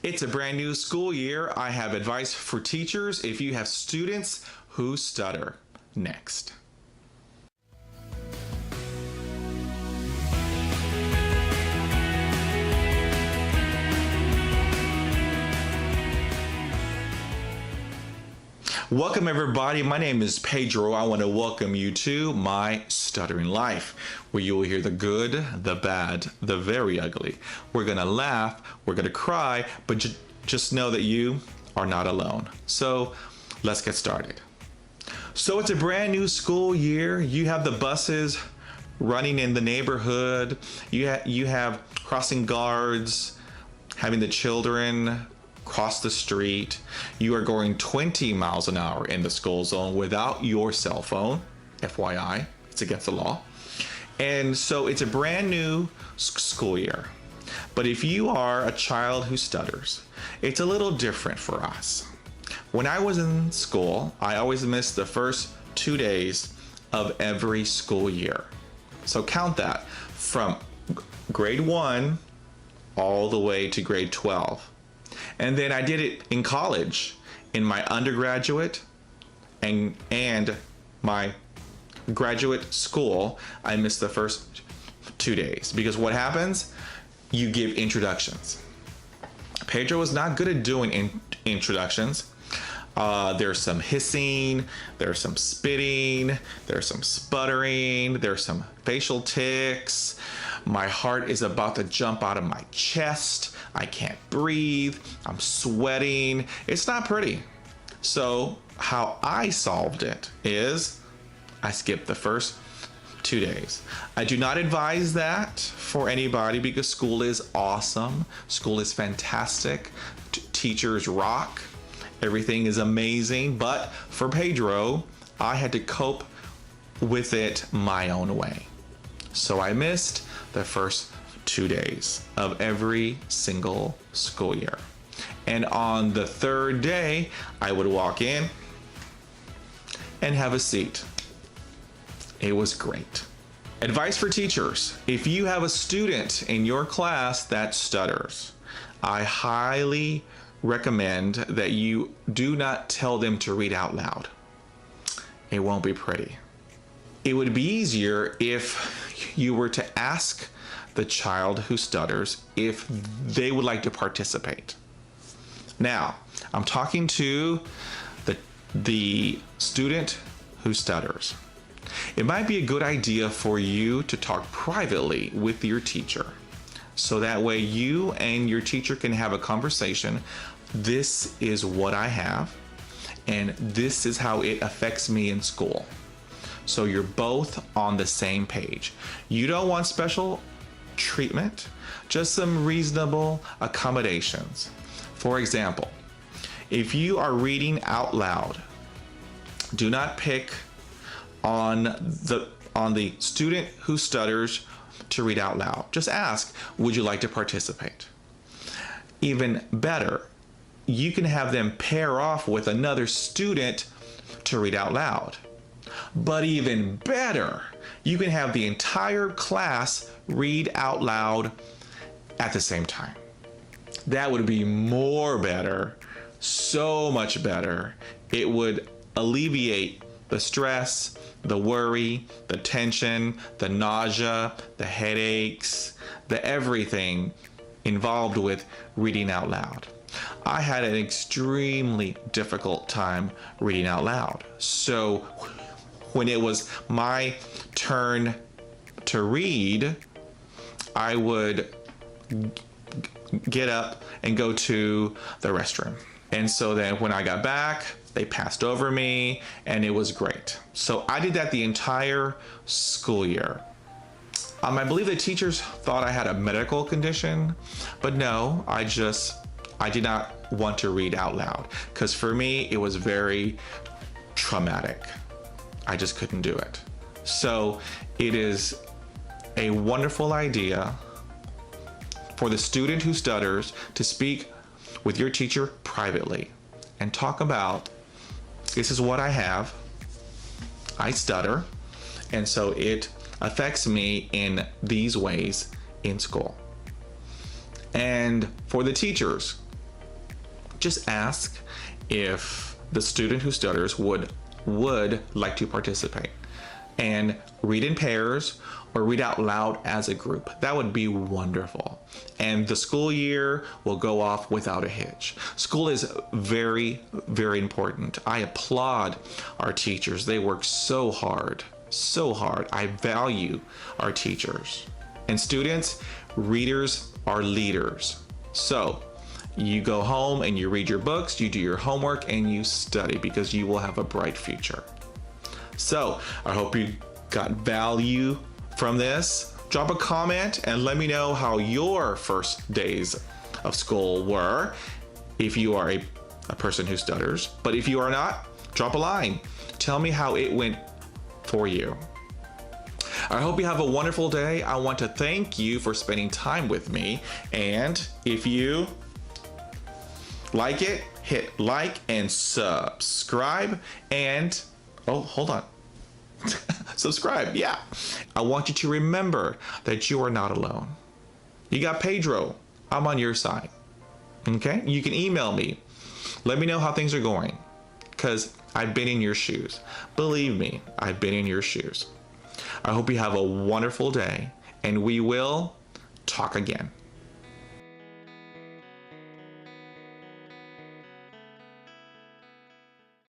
It's a brand new school year. I have advice for teachers if you have students who stutter. Next. Welcome everybody, my name is Pedro. I want to welcome you to my Stuttering Life, where you will hear the good, the bad, the very ugly. We're going to laugh, we're going to cry, but just know that you are not alone. So let's get started. So it's a brand new school year. You have the buses running in the neighborhood. You have crossing guards, having the children cross the street. You are going 20 miles an hour in the school zone without your cell phone. FYI, it's against the law. And so it's a brand new school year. But if you are a child who stutters, it's a little different for us. When I was in school, I always missed the first 2 days of every school year. So count that from grade 1 all the way to grade 12. And then I did it in college, in my undergraduate and my graduate school. I missed the first 2 days because what happens? You give introductions. Pedro was not good at doing introductions. There's some hissing, there's some spitting, there's some sputtering, there's some facial tics. My heart is about to jump out of my chest. I can't breathe. I'm sweating. It's not pretty. So how I solved it is I skipped the first 2 days. I do not advise that for anybody because school is awesome. School is fantastic. Teachers rock. Everything is amazing. But for Pedro, I had to cope with it my own way. So I missed the first 2 days of every single school year. And on the third day, I would walk in and have a seat. It was great. Advice for teachers. If you have a student in your class that stutters, I highly recommend that you do not tell them to read out loud. It won't be pretty. It would be easier if you were to ask the child who stutters if they would like to participate. Now, I'm talking to the student who stutters. It might be a good idea for you to talk privately with your teacher. So that way you and your teacher can have a conversation. This is what I have, and this is how it affects me in school. So you're both on the same page. You don't want special treatment, just some reasonable accommodations. For example, if you are reading out loud, do not pick on the student who stutters to read out loud. Just ask, would you like to participate? Even better, you can have them pair off with another student to read out loud. But even better, you can have the entire class read out loud at the same time. That would be more better, so much better. It would alleviate the stress, the worry, the tension, the nausea, the headaches, the everything involved with reading out loud. I had an extremely difficult time reading out loud. So when it was my turn to read, I would get up and go to the restroom. And so then when I got back, they passed over me and it was great. So I did that the entire school year. I believe the teachers thought I had a medical condition, but no, I did not want to read out loud because for me, it was very traumatic. I just couldn't do it. So it is a wonderful idea for the student who stutters to speak with your teacher privately and talk about, this is what I have, I stutter, and so it affects me in these ways in school. And for the teachers just ask if the student who stutters would like to participate and read in pairs or read out loud as a group. That would be wonderful. And the school year will go off without a hitch. School is very, very important. I applaud our teachers. They work so hard, so hard. I value our teachers. And students, readers are leaders. So you go home and you read your books, you do your homework, and you study because you will have a bright future. So I hope you got value from this. Drop a comment and let me know how your first days of school were if you are a person who stutters. But if you are not, drop a line. Tell me how it went for you. I hope you have a wonderful day. I want to thank you for spending time with me. And if you like it, hit like and subscribe. And, oh, hold on. Subscribe, yeah. I want you to remember that you are not alone. You got Pedro. I'm on your side. Okay? You can email me. Let me know how things are going, because I've been in your shoes. Believe me, I've been in your shoes. I hope you have a wonderful day, and we will talk again.